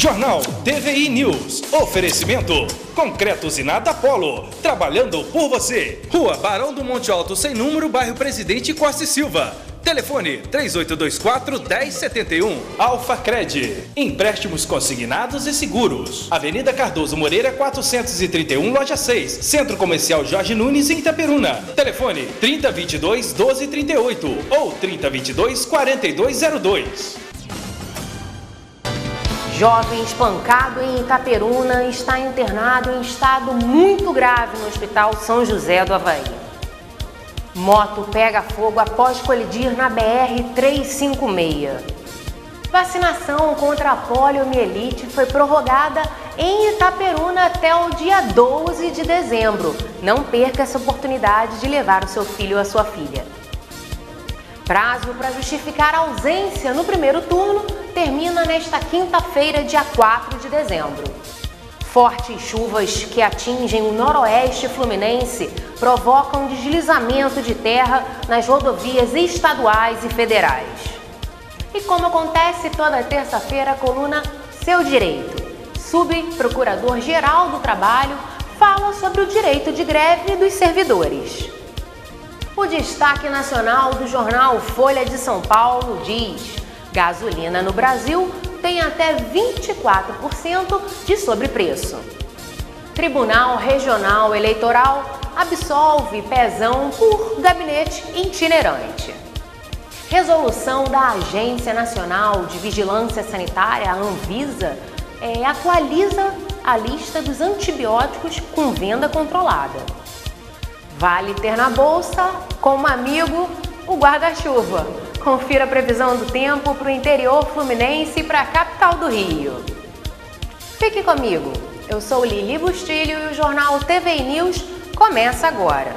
Jornal TVI News. Oferecimento. Concreto Usinada Polo. Trabalhando por você. Rua Barão do Monte Alto, sem número, bairro Presidente Costa e Silva. Telefone 3824-1071. Alfa Cred. Empréstimos consignados e seguros. Avenida Cardoso Moreira 431, loja 6. Centro Comercial Jorge Nunes, em Itaperuna. Telefone 3022-1238 ou 3022-4202. Jovem espancado em Itaperuna está internado em estado muito grave no Hospital São José do Avaí. Moto pega fogo após colidir na BR-356. Vacinação contra a poliomielite foi prorrogada em Itaperuna até o dia 12 de dezembro. Não perca essa oportunidade de levar o seu filho ou a sua filha. Prazo para justificar a ausência no primeiro turno termina nesta quinta-feira, dia 4 de dezembro. Fortes chuvas que atingem o noroeste fluminense provocam deslizamento de terra nas rodovias estaduais e federais. E como acontece toda terça-feira, a coluna Seu Direito. Subprocurador-Geral do Trabalho fala sobre o direito de greve dos servidores. O destaque nacional do jornal Folha de São Paulo diz: gasolina no Brasil tem até 24% de sobrepreço. Tribunal Regional Eleitoral absolve Pezão por gabinete itinerante. Resolução da Agência Nacional de Vigilância Sanitária, a Anvisa, atualiza a lista dos antibióticos com venda controlada. Vale ter na bolsa, como amigo, o guarda-chuva. Confira a previsão do tempo para o interior fluminense e para a capital do Rio. Fique comigo, eu sou Lili Bustilho e o jornal TVI News começa agora.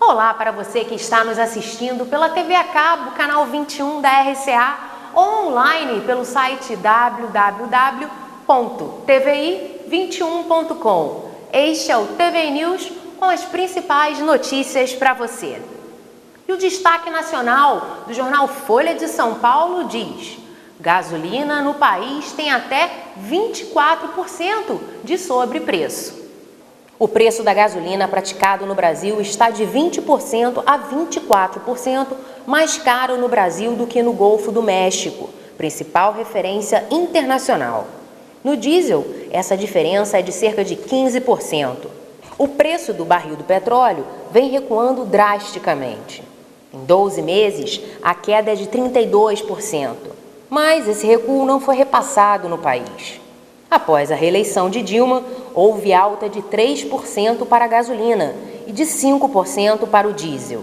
Olá para você que está nos assistindo pela TV a cabo, canal 21 da RCA, ou online pelo site www.tvi21.com. Este é o TVI News com as principais notícias para você. E o destaque nacional do jornal Folha de São Paulo diz: gasolina no país tem até 24% de sobrepreço. O preço da gasolina praticado no Brasil está de 20% a 24% mais caro no Brasil do que no Golfo do México, principal referência internacional. No diesel, essa diferença é de cerca de 15%. O preço do barril do petróleo vem recuando drasticamente. Em 12 meses, a queda é de 32%. Mas esse recuo não foi repassado no país. Após a reeleição de Dilma, houve alta de 3% para a gasolina e de 5% para o diesel.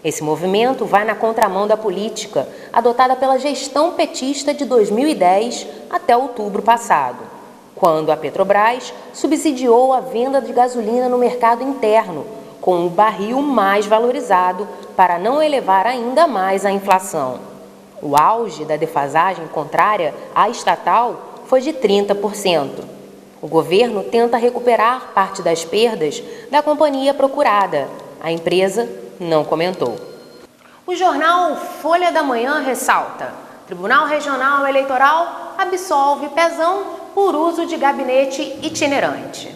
Esse movimento vai na contramão da política adotada pela gestão petista de 2010 até outubro passado, quando a Petrobras subsidiou a venda de gasolina no mercado interno, com o barril mais valorizado para não elevar ainda mais a inflação. O auge da defasagem contrária à estatal foi de 30%. O governo tenta recuperar parte das perdas da companhia procurada. A empresa não comentou. O jornal Folha da Manhã ressalta: Tribunal Regional Eleitoral absolve Pezão por uso de gabinete itinerante.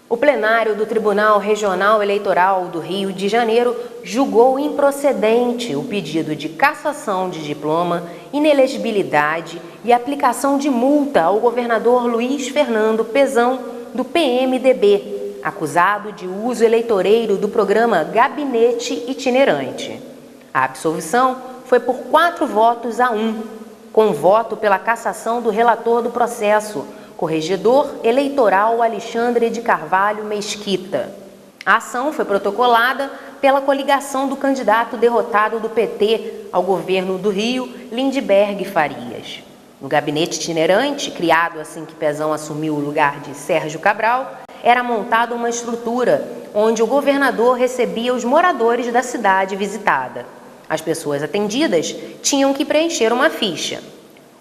O plenário do Tribunal Regional Eleitoral do Rio de Janeiro julgou improcedente o pedido de cassação de diploma, inelegibilidade e aplicação de multa ao governador Luiz Fernando Pezão, do PMDB, acusado de uso eleitoreiro do programa Gabinete Itinerante. A absolvição foi por 4 votos a 1, com voto pela cassação do relator do processo, corregedor eleitoral Alexandre de Carvalho Mesquita. A ação foi protocolada pela coligação do candidato derrotado do PT ao governo do Rio, Lindbergh Farias. No gabinete itinerante, criado assim que Pezão assumiu o lugar de Sérgio Cabral, era montada uma estrutura onde o governador recebia os moradores da cidade visitada. As pessoas atendidas tinham que preencher uma ficha.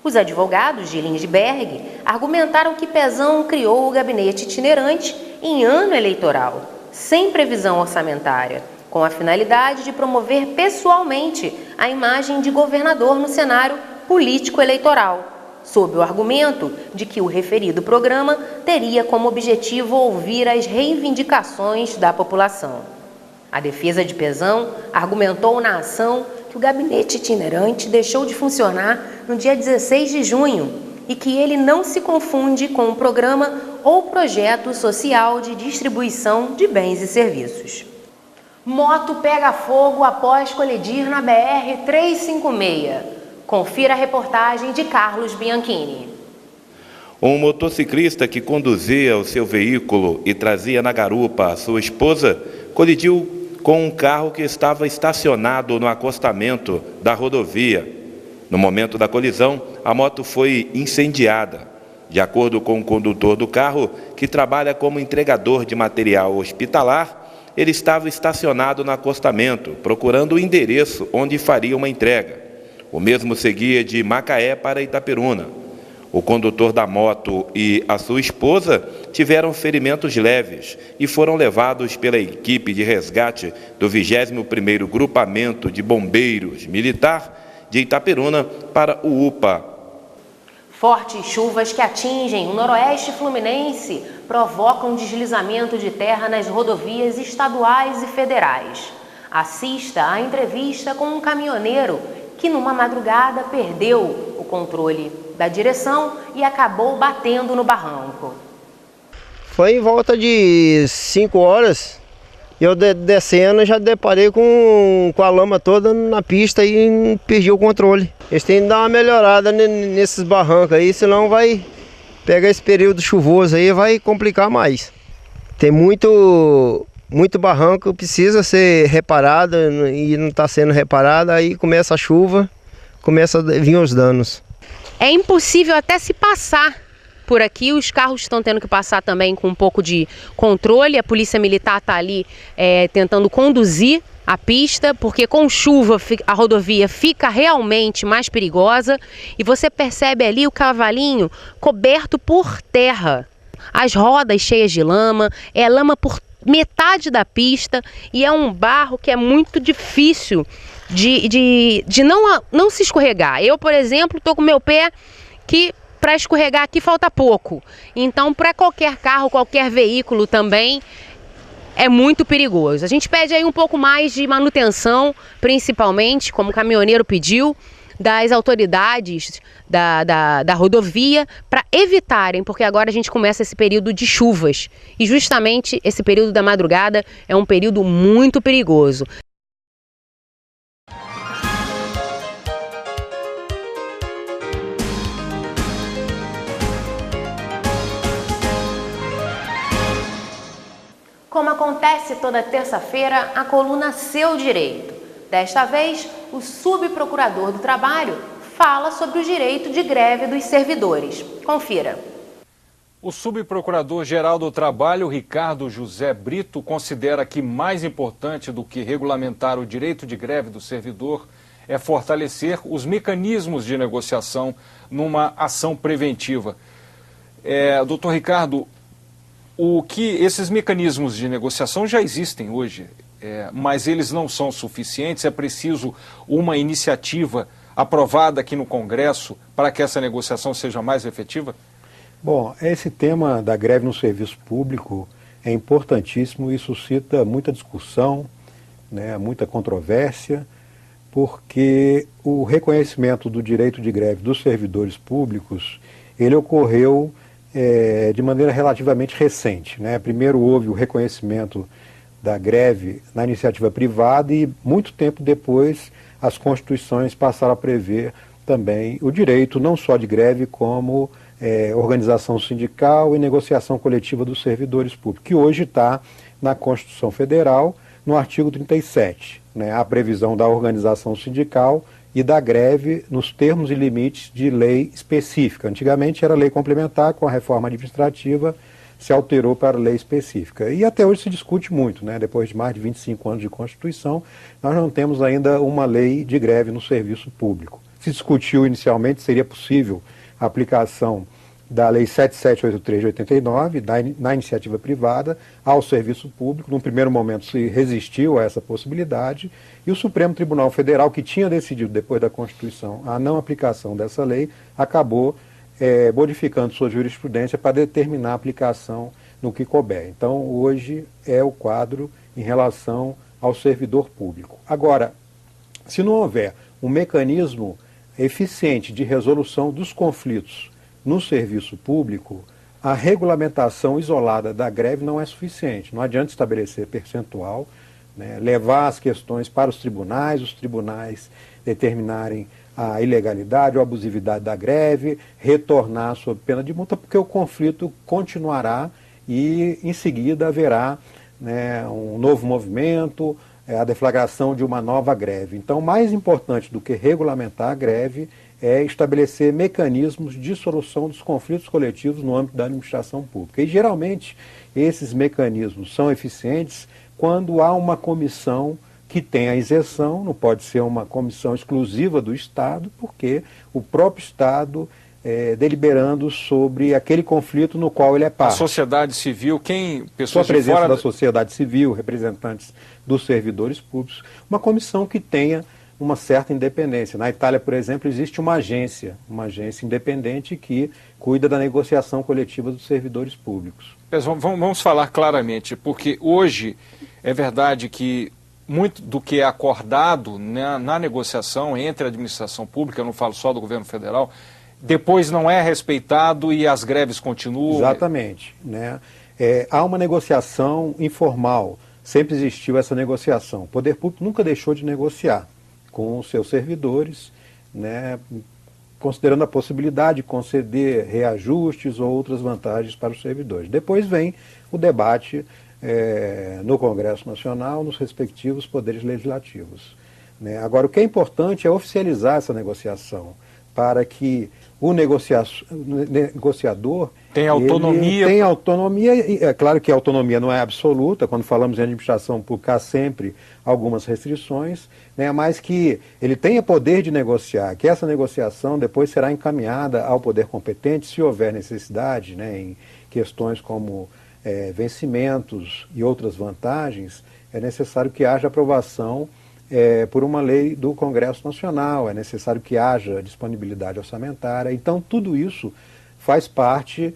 Os advogados de Lindbergh argumentaram que Pezão criou o gabinete itinerante em ano eleitoral, sem previsão orçamentária, com a finalidade de promover pessoalmente a imagem de governador no cenário político-eleitoral, sob o argumento de que o referido programa teria como objetivo ouvir as reivindicações da população. A defesa de Pezão argumentou na ação que o gabinete itinerante deixou de funcionar no dia 16 de junho e que ele não se confunde com um programa ou projeto social de distribuição de bens e serviços. Moto pega fogo após colidir na BR-356. Confira a reportagem de Carlos Bianchini. Um motociclista que conduzia o seu veículo e trazia na garupa a sua esposa colidiu com um carro que estava estacionado no acostamento da rodovia. No momento da colisão, a moto foi incendiada. De acordo com o condutor do carro, que trabalha como entregador de material hospitalar, ele estava estacionado no acostamento, procurando o endereço onde faria uma entrega. O mesmo seguia de Macaé para Itaperuna. O condutor da moto e a sua esposa tiveram ferimentos leves e foram levados pela equipe de resgate do 21º Grupamento de Bombeiros Militar de Itaperuna para o UPA. Fortes chuvas que atingem o noroeste fluminense provocam deslizamento de terra nas rodovias estaduais e federais. Assista à entrevista com um caminhoneiro que numa madrugada perdeu o controle da direção e acabou batendo no barranco. Foi em volta de 5 horas, eu descendo já deparei com a lama toda na pista e perdi o controle. Eles têm que dar uma melhorada nesses barrancos aí, senão vai pegar esse período chuvoso aí e vai complicar mais. Tem muito barranco que precisa ser reparado e não está sendo reparado, aí começa a chuva, começa a vir os danos. É impossível até se passar por aqui, os carros estão tendo que passar também com um pouco de controle, a polícia militar está ali tentando conduzir a pista, porque com chuva a rodovia fica realmente mais perigosa e você percebe ali o cavalinho coberto por terra, as rodas cheias de lama, é lama por metade da pista e é um barro que é muito difícil de não se escorregar. Eu, por exemplo, estou com meu pé que para escorregar aqui falta pouco. Então, para qualquer carro, qualquer veículo também é muito perigoso. A gente pede aí um pouco mais de manutenção, principalmente, como o caminhoneiro pediu, das autoridades da rodovia para evitarem, porque agora a gente começa esse período de chuvas e justamente esse período da madrugada é um período muito perigoso. Como acontece toda terça-feira, a coluna Seu Direito. Desta vez, o subprocurador do Trabalho fala sobre o direito de greve dos servidores. Confira. O subprocurador-geral do Trabalho, Ricardo José Brito, considera que mais importante do que regulamentar o direito de greve do servidor é fortalecer os mecanismos de negociação numa ação preventiva. Doutor Ricardo, esses mecanismos de negociação já existem hoje, mas eles não são suficientes, é preciso uma iniciativa aprovada aqui no Congresso para que essa negociação seja mais efetiva? Bom, esse tema da greve no serviço público é importantíssimo e suscita muita discussão, muita controvérsia, porque o reconhecimento do direito de greve dos servidores públicos, ele ocorreu de maneira relativamente recente. Primeiro houve o reconhecimento da greve na iniciativa privada e muito tempo depois as constituições passaram a prever também o direito não só de greve como organização sindical e negociação coletiva dos servidores públicos, que hoje está na Constituição Federal, no artigo 37, a previsão da organização sindical e da greve nos termos e limites de lei específica. Antigamente era lei complementar, com a reforma administrativa se alterou para lei específica. E até hoje se discute muito, depois de mais de 25 anos de Constituição, nós não temos ainda uma lei de greve no serviço público. Se discutiu inicialmente se seria possível a aplicação da Lei 7783 de 89, na iniciativa privada, ao serviço público. Num primeiro momento se resistiu a essa possibilidade e o Supremo Tribunal Federal, que tinha decidido, depois da Constituição, a não aplicação dessa lei, acabou modificando sua jurisprudência para determinar a aplicação no que couber. Então, hoje é o quadro em relação ao servidor público. Agora, se não houver um mecanismo eficiente de resolução dos conflitos no serviço público, a regulamentação isolada da greve não é suficiente. Não adianta estabelecer percentual, né, levar as questões para os tribunais determinarem a ilegalidade ou abusividade da greve, retornar sob pena de multa, porque o conflito continuará e em seguida haverá, né, um novo movimento, a deflagração de uma nova greve. Então, mais importante do que regulamentar a greve é estabelecer mecanismos de solução dos conflitos coletivos no âmbito da administração pública. E, geralmente, esses mecanismos são eficientes quando há uma comissão que tem a isenção, não pode ser uma comissão exclusiva do Estado, porque o próprio Estado deliberando sobre aquele conflito no qual ele é parte. A sociedade civil, pessoas a presença de fora da sociedade civil, representantes dos servidores públicos, uma comissão que tenha uma certa independência. Na Itália, por exemplo, existe uma agência independente que cuida da negociação coletiva dos servidores públicos. Vamos falar claramente, porque hoje é verdade que muito do que é acordado, né, na negociação entre a administração pública, eu não falo só do governo federal, depois não é respeitado e as greves continuam. Exatamente, né? Há uma negociação informal, sempre existiu essa negociação. O poder público nunca deixou de negociar com os seus servidores, né, considerando a possibilidade de conceder reajustes ou outras vantagens para os servidores. Depois vem o debate no Congresso Nacional, nos respectivos poderes legislativos, né? Agora, o que é importante é oficializar essa negociação, para que o negociador tem autonomia. Tem autonomia, e é claro que a autonomia não é absoluta, quando falamos em administração pública há sempre algumas restrições, né, mas que ele tenha poder de negociar, que essa negociação depois será encaminhada ao poder competente, se houver necessidade, né, em questões como vencimentos e outras vantagens, é necessário que haja aprovação por uma lei do Congresso Nacional, é necessário que haja disponibilidade orçamentária. Então, tudo isso faz parte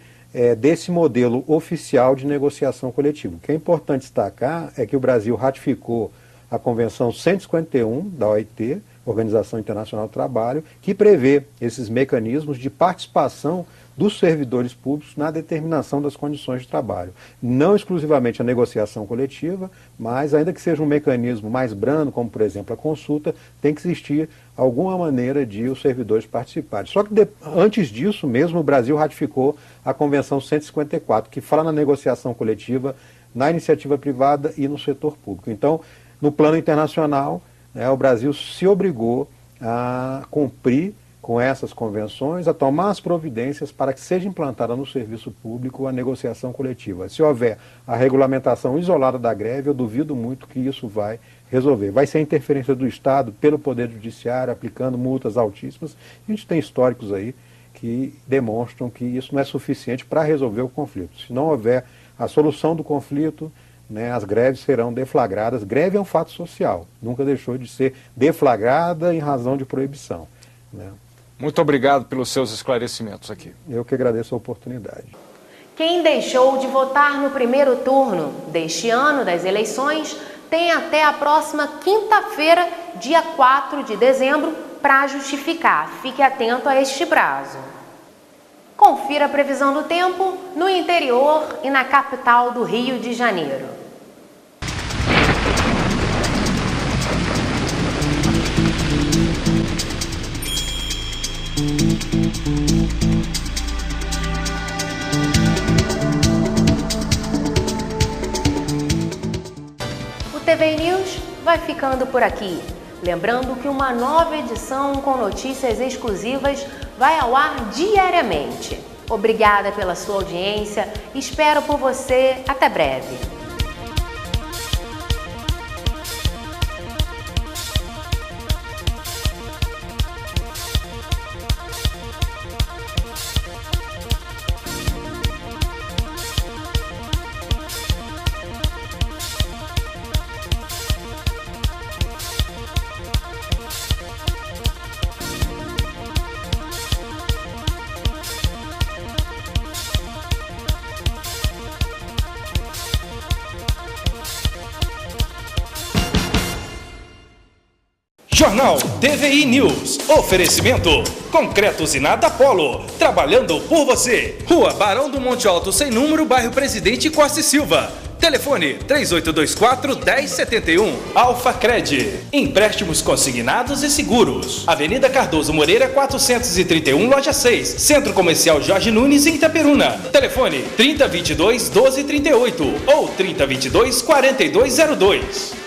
desse modelo oficial de negociação coletiva. O que é importante destacar é que o Brasil ratificou a Convenção 151 da OIT, Organização Internacional do Trabalho, que prevê esses mecanismos de participação dos servidores públicos na determinação das condições de trabalho. Não exclusivamente a negociação coletiva, mas ainda que seja um mecanismo mais brando, como por exemplo a consulta, tem que existir alguma maneira de os servidores participarem. Só que antes disso mesmo o Brasil ratificou a Convenção 154, que fala na negociação coletiva, na iniciativa privada e no setor público. Então, no plano internacional, o Brasil se obrigou a cumprir com essas convenções, a tomar as providências para que seja implantada no serviço público a negociação coletiva. Se houver a regulamentação isolada da greve, eu duvido muito que isso vai resolver. Vai ser a interferência do Estado pelo Poder Judiciário, aplicando multas altíssimas. A gente tem históricos aí que demonstram que isso não é suficiente para resolver o conflito. Se não houver a solução do conflito, né, as greves serão deflagradas. Greve é um fato social, nunca deixou de ser deflagrada em razão de proibição, né? Muito obrigado pelos seus esclarecimentos aqui. Eu que agradeço a oportunidade. Quem deixou de votar no primeiro turno deste ano das eleições tem até a próxima quinta-feira, dia 4 de dezembro, para justificar. Fique atento a este prazo. Confira a previsão do tempo no interior e na capital do Rio de Janeiro. O TV News vai ficando por aqui. Lembrando que uma nova edição com notícias exclusivas vai ao ar diariamente. Obrigada pela sua audiência. Espero por você. Até breve. Jornal TVI News. Oferecimento. Concreto Usinada Polo. Trabalhando por você. Rua Barão do Monte Alto, sem número, bairro Presidente Costa e Silva. Telefone 3824-1071. Alfa Cred. Empréstimos consignados e seguros. Avenida Cardoso Moreira 431, loja 6. Centro Comercial Jorge Nunes, em Itaperuna. Telefone 3022-1238 ou 3022-4202.